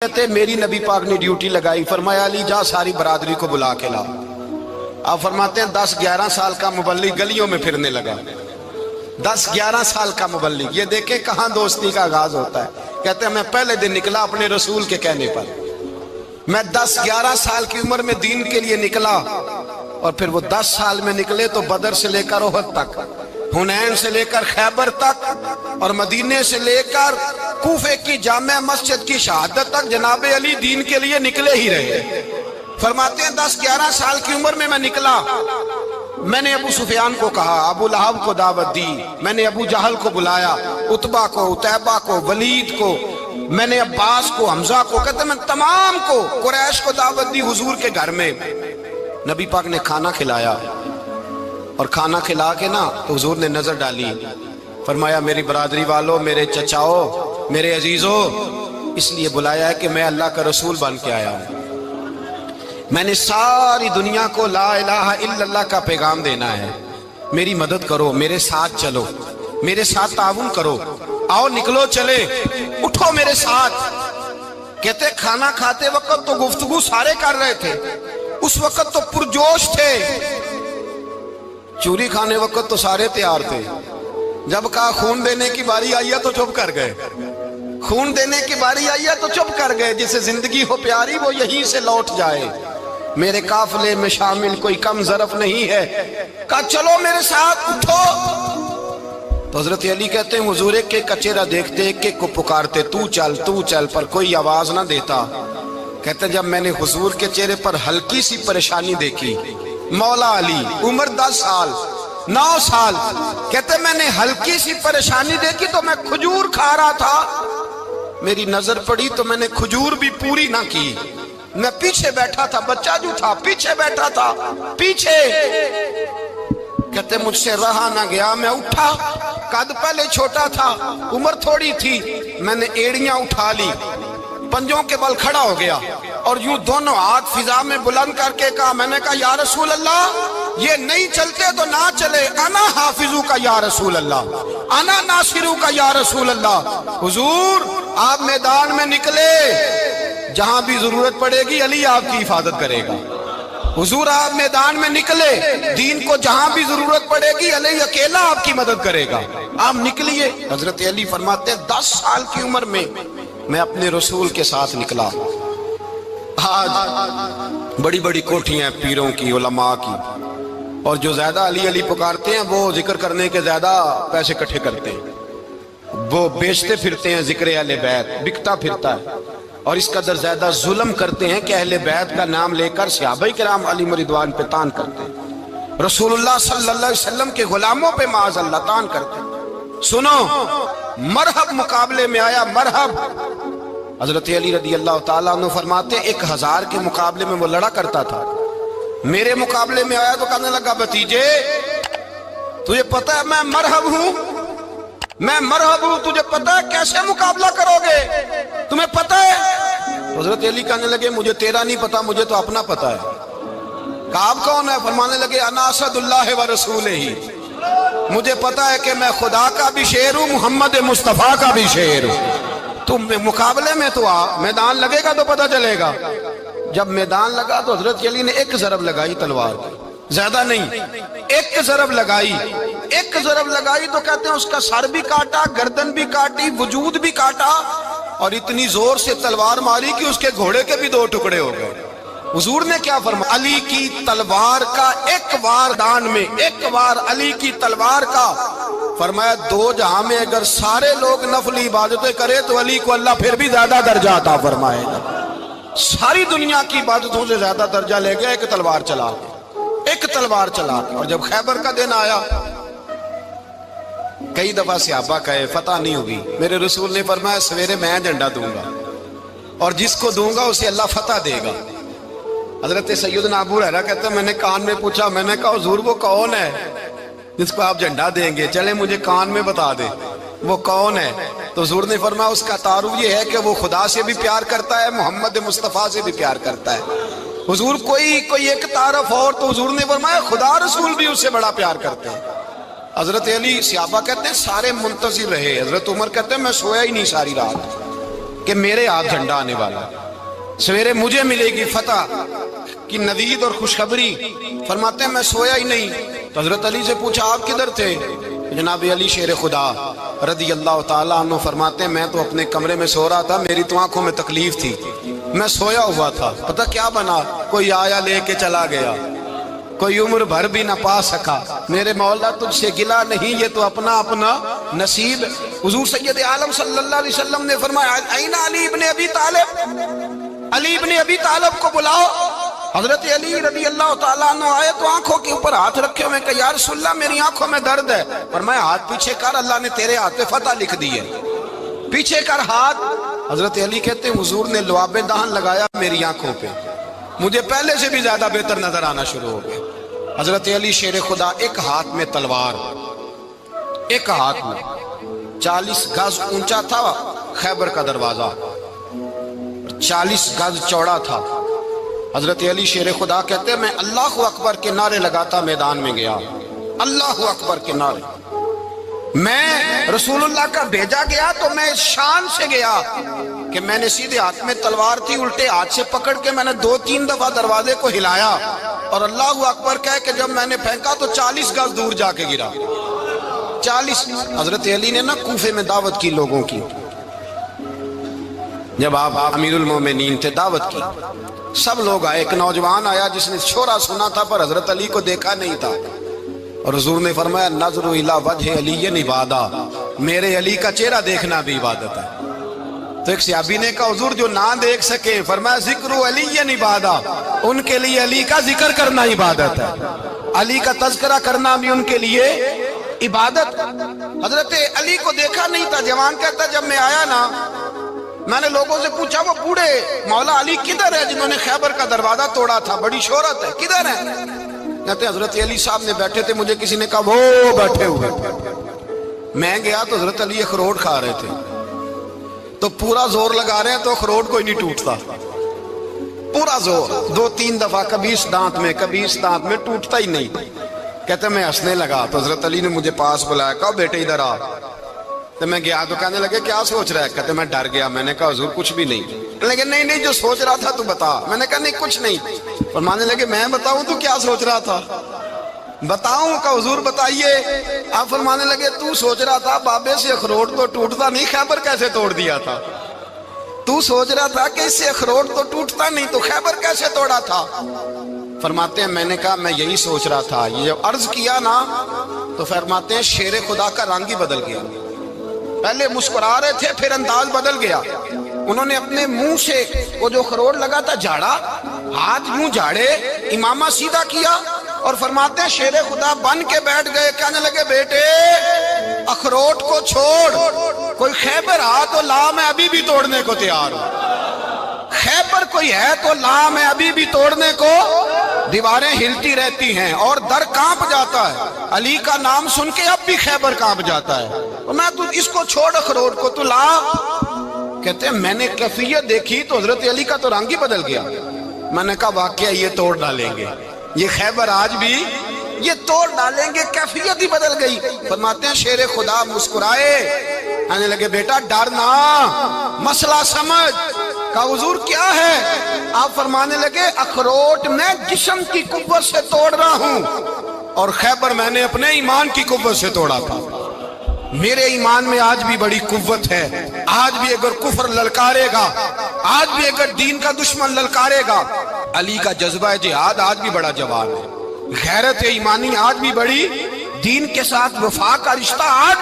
تھے میری نبی پاک نے ڈیوٹی لگائی، فرمایا علی جا ساری برادری کو بلا کے لا۔ آپ فرماتے ہیں 10-11 سال کا مبلغ گلیوں میں پھرنے لگا، 10-11 سال کا مبلغ۔ یہ دیکھیں کہاں دوستی کا آغاز ہوتا ہے۔ کہتے ہیں میں پہلے دن نکلا اپنے رسول کے کہنے پر، میں 10-11 سال کی عمر میں دین کے لیے نکلا، اور پھر وہ 10 سال میں نکلے تو بدر سے لے کر احد تک، حنین سے لے کر خیبر تک، اور مدینے سے لے کر کوفے کی جامع مسجد کی شہادت تک جناب علی دین کے لیے نکلے ہی رہے۔ فرماتے ہیں 10-11 سال کی عمر میں نکلا، میں نے ابو سفیان کو کہا، ابو لہب کو دعوت دی، میں نے ابو جہل کو بلایا، عتبہ کو، عتیبہ کو، ولید کو، میں نے عباس کو، حمزہ کو، کہتے ہیں میں تمام کو، قریش کو دعوت دی حضور کے گھر میں۔ نبی پاک نے کھانا کھلایا، اور کھانا کھلا کے نا تو حضور نے نظر ڈالی، فرمایا میری برادری والوں، میرے چچاؤ، میرے عزیزوں، اس لیے بلایا ہے کہ میں اللہ کا رسول بن کے آیا ہوں، میں نے ساری دنیا کو لا الہ الا اللہ کا پیغام دینا ہے، میری مدد کرو، میرے ساتھ چلو، میرے ساتھ تعاون کرو، آؤ نکلو چلے، اٹھو میرے ساتھ۔ کہتے کھانا کھاتے وقت تو گفتگو سارے کر رہے تھے، اس وقت تو پرجوش تھے، چوری کھانے وقت تو سارے تیار تھے، جب کہا خون دینے کی باری آئی ہے تو چپ کر گئے، خون دینے کی باری آئی ہے تو چپ کر گئے، جسے زندگی ہو پیاری وہ یہیں سے لوٹ جائے، میرے قافلے میں شامل کوئی کم ظرف نہیں ہے، کہا چلو میرے ساتھ اٹھو۔ تو حضرت علی کہتے ہیں حضور ایک ایک کا چہرہ دیکھتے، ایک ایک کو پکارتے، تو چل، پر کوئی آواز نہ دیتا۔ کہتے ہیں جب میں نے حضور کے چہرے پر ہلکی سی پریشانی دیکھی، مولا علی عمر 10 سال 9 سال، کہتے میں نے ہلکی سی پریشانی دیکھی تو میں کھجور کھا رہا تھا، میری نظر پڑی تو میں نے کھجور بھی پوری نہ کی، میں پیچھے بیٹھا تھا، بچہ جو تھا پیچھے بیٹھا تھا، پیچھے۔ کہتے مجھ سے رہا نہ گیا، میں اٹھا، قد پہلے چھوٹا تھا، عمر تھوڑی تھی، میں نے ایڑیاں اٹھا لی، پنجوں کے بل کھڑا ہو گیا، اور یوں دونوں ہاتھ فضا میں بلند کر کے کہا، میں نے کہا یا رسول اللہ یہ نہیں چلتے تو نہ چلے، انا حافظو کا یا رسول اللہ، انا ناصرو کا یا رسول اللہ۔ حضور آپ میدان میں نکلے، جہاں بھی ضرورت پڑے گی علی آپ کی حفاظت کرے گا، حضور آپ میدان میں نکلے، دین کو جہاں بھی ضرورت پڑے گی علی اکیلا آپ کی مدد کرے گا، آپ نکلیے۔ حضرت علی فرماتے 10 سال کی عمر میں میں اپنے رسول کے ساتھ نکلا۔ آج بڑی بڑی کوٹھیاں ہیں پیروں کی، علماء کی، اور جو زیادہ علی علی پکارتے ہیں وہ ذکر کرنے کے زیادہ پیسے اکٹھے کرتے ہیں، وہ بیچتے پھرتے ہیں ذکر اہل بیت، بکتا پھرتا ہے، اور اس قدر زیادہ ظلم کرتے ہیں کہ اہل بیت کا نام لے کر صحابہ کرام علی رضوان پہ تان کرتے ہیں، رسول اللہ صلی اللہ علیہ وسلم کے غلاموں پہ معاذ اللہ تان کرتے ہیں۔ سنو مرحب مقابلے میں آیا، مرحب۔ حضرت علی رضی اللہ تعالیٰ عنہ فرماتے 1000 کے مقابلے میں وہ لڑا کرتا تھا، میرے مقابلے میں آیا تو کہنے لگا بھتیجے تجھے پتہ ہے میں مرحب ہوں، میں مرحب ہوں، تجھے پتہ ہے کیسے مقابلہ کرو گے، تمہیں پتہ ہے؟ حضرت علی کہنے لگے مجھے تیرا نہیں پتہ، مجھے تو اپنا پتہ ہے۔ کہا آپ کون ہے؟ فرمانے لگے انا اسد اللہ و رسولہ، مجھے پتہ ہے کہ میں خدا کا بھی شیر ہوں، محمد مصطفیٰ کا بھی شیر ہوں، تم مقابلے میں تو آ، میدان لگے گا تو پتہ چلے گا۔ جب میدان لگا تو حضرت علی نے ایک ضرب لگائی تلوار کی، زیادہ نہیں، ایک ضرب لگائی، ایک ضرب لگائی تو کہتے ہیں اس کا سر بھی کاٹا، گردن بھی کاٹی، وجود بھی کاٹا، اور اتنی زور سے تلوار ماری کہ اس کے گھوڑے کے بھی 2 ٹکڑے ہو گئے۔ حضور نے کیا فرمایا؟ علی کی تلوار کا ایک وار دان میں، ایک وار علی کی تلوار کا، فرمایا 2 جہاں میں اگر سارے لوگ نفلی عبادتیں کرے تو علی کو اللہ پھر بھی زیادہ درجہ عطا فرمائے گا، ساری دنیا کی عبادتوں سے زیادہ درجہ لے گیا ایک تلوار چلا کے، ایک تلوار چلا کے۔ اور جب خیبر کا دن آیا، کئی دفعہ صحابہ کہے فتح نہیں ہوگی، میرے رسول نے فرمایا سویرے میں جھنڈا دوں گا، اور جس کو دوں گا اسے اللہ فتح دے گا۔ حضرت سیدنا ابو ہریرہ کہتے ہیں میں نے کان میں پوچھا، میں نے کہا حضور وہ کون ہے جس کو آپ جھنڈا دیں گے؟ چلے مجھے کان میں بتا دے وہ کون ہے۔ تو حضور نے فرمایا اس کا تعارف یہ ہے کہ وہ خدا سے بھی پیار کرتا ہے، محمد مصطفیٰ سے بھی پیار کرتا ہے۔ حضور کوئی ایک تعارف اور، تو حضور نے فرمایا خدا رسول بھی اس سے بڑا پیار کرتے ہیں۔ حضرت علی صحابہ کہتے ہیں سارے منتظر رہے، حضرت عمر کہتے ہیں میں سویا ہی نہیں ساری رات، کہ میرے ہاتھ جھنڈا آنے والا، سویرے مجھے ملے گی فتح کی نوید اور خوشخبری۔ فرماتے ہیں میں سویا ہی نہیں، تو حضرت علی سے پوچھا آپ کدھر تھے؟ جناب علی شیر خدا رضی اللہ تعالیٰ عنہ فرماتے ہیں میں تو اپنے کمرے میں سو رہا تھا، میری تو آنکھوں میں تکلیف تھی، میں سویا ہوا تھا، پتہ کیا بنا، کوئی آیا لے کے چلا گیا، کوئی عمر بھر بھی نہ پا سکا۔ میرے مولا تجھ سے گلا نہیں، یہ تو اپنا اپنا نصیب۔ حضور سید عالم صلی اللہ علیہ وسلم نے فرمایا این علی ابن ابی طالب، علی ابن ابی طالب کو بلاؤ۔ حضرت علی رضی اللہ تعالیٰ عنہ آئے تو آنکھوں کے اوپر ہاتھ رکھے ہوئے کہ یا رسول اللہ میری آنکھوں میں درد ہے۔ فرمایا ہاتھ پیچھے کر، اللہ نے تیرے ہاتھ پہ فتح لکھ دی ہے، پیچھے کر ہاتھ۔ حضرت علی کہتے ہیں حضور نے لعاب دہن لگایا میری آنکھوں پہ، مجھے پہلے سے بھی زیادہ بہتر نظر آنا شروع ہو گیا۔ حضرت علی شیر خدا ایک ہاتھ میں تلوار، ایک ہاتھ میں 40 گز اونچا تھا خیبر کا دروازہ، 40 گز چوڑا تھا۔ حضرت علی شیر خدا کہتے ہیں میں اللہ اکبر کے نعرے لگاتا میدان میں گیا، اللہ اکبر کے نعرے۔ میں رسول اللہ کا بھیجا گیا تو میں شان سے گیا کہ میں نے سیدھے ہاتھ میں تلوار تھی، الٹے ہاتھ سے پکڑ کے میں نے 2-3 دفعہ دروازے کو ہلایا اور اللہ اکبر کہہ کہ جب میں نے پھینکا تو 40 گز دور جا کے گرا، 40۔ حضرت علی نے نا کوفے میں دعوت کی لوگوں کی، جب آپ امیر المومنین تھے دعوت کی، سب لوگ آئے، ایک نوجوان آیا جس نے شورا سنا تھا پر حضرت علی کو دیکھا نہیں تھا، اور حضور نے فرمایا نظر الی وجہ علی عبادہ، میرے علی کا چہرہ دیکھنا بھی عبادت ہے۔ تو ایک صحابی نے کہا حضور جو نہ دیکھ سکے، فرمایا ذکر علی عبادہ، ان کے لیے علی کا ذکر کرنا عبادت ہے، علی کا تذکرہ کرنا بھی ان کے لیے عبادت۔ حضرت علی کو دیکھا نہیں تھا، جوان کہتا جب میں آیا نا میں نے لوگوں سے پوچھا وہ بوڑھے مولا علی کدھر ہے جنہوں نے خیبر کا دروازہ توڑا تھا، بڑی شہرت ہے، کدھر ہے؟ کہتے حضرت علی صاحب نے بیٹھے تھے، مجھے کسی نے کہا وہ بیٹھے ہوئے۔ میں گیا تو حضرت علی اخروٹ کھا رہے تھے، تو پورا زور لگا رہے ہیں تو اخروٹ کوئی نہیں ٹوٹتا، پورا زور 2-3 دفعہ، کبھی اس دانت میں کبھی اس دانت میں، ٹوٹتا ہی نہیں۔ کہتے میں ہنسنے لگا تو حضرت علی نے مجھے پاس بلایا، کہا بیٹے ادھر آ۔ تو میں گیا تو کہنے لگے کیا سوچ رہا ہے؟ کہتے میں ڈر گیا، میں نے کہا حضور کچھ بھی نہیں۔ لیکن نہیں جو سوچ رہا تھا تو بتا۔ میں نے کہا نہیں کچھ نہیں۔ فرمانے لگے میں بتاؤں تو کیا سوچ رہا تھا؟ بتاؤں؟ کہ حضور بتائیے۔ آپ فرمانے لگے تو سوچ رہا تھا بابے سے اخروٹ تو ٹوٹتا نہیں، خیبر کیسے توڑ دیا تھا؟ تو سوچ رہا تھا کہ اس سے اخروٹ تو ٹوٹتا نہیں تو خیبر کیسے توڑا تھا؟ فرماتے ہیں میں نے کہا میں یہی سوچ رہا تھا۔ یہ جب عرض کیا نا تو فرماتے ہیں شیر خدا کا رنگ ہی بدل گیا، پہلے مسکرا رہے تھے پھر انداز بدل گیا۔ انہوں نے اپنے منہ سے وہ جو خروٹ لگا تھا جھاڑا، ہاتھ یوں جھاڑے، امامہ سیدھا کیا اور فرماتے ہیں شیر خدا بن کے بیٹھ گئے، کہنے لگے بیٹے اخروٹ کو چھوڑ، کوئی خیبر آ تو لا، میں ابھی بھی توڑنے کو تیار ہوں۔ خیبر کوئی ہے تو لا، میں ابھی بھی توڑنے کو، دیواریں ہلتی رہتی ہیں اور در کانپ جاتا ہے، علی کا نام سن کے اب بھی خیبر کانپ جاتا ہے، میں تو اس کو چھوڑ اخروٹ کو تو لا۔ کہتے ہیں میں نے کیفیت دیکھی تو حضرت علی کا تو رنگ ہی بدل گیا۔ میں نے کہا واقعہ یہ توڑ ڈالیں گے، یہ خیبر آج بھی یہ توڑ ڈالیں گے، کیفیت ہی بدل گئی۔ فرماتے ہیں شیر خدا مسکرائے، کہنے لگے بیٹا ڈرنا، مسئلہ سمجھ۔ کہا حضور کیا ہے؟ آپ فرمانے لگے اخروٹ میں جسم کی قوت سے توڑ رہا ہوں اور خیبر میں نے اپنے ایمان کی قوت سے توڑا تھا۔ میرے ایمان میں آج بھی بڑی قوت ہے، آج بھی اگر کفر للکارے گا، آج بھی اگر دین کا دشمن للکارے گا، علی کا جذبہ جہاد آج بھی بڑا جوان ہے، غیرت ایمانی آج بھی بڑی، دین کے ساتھ وفا کا رشتہ آج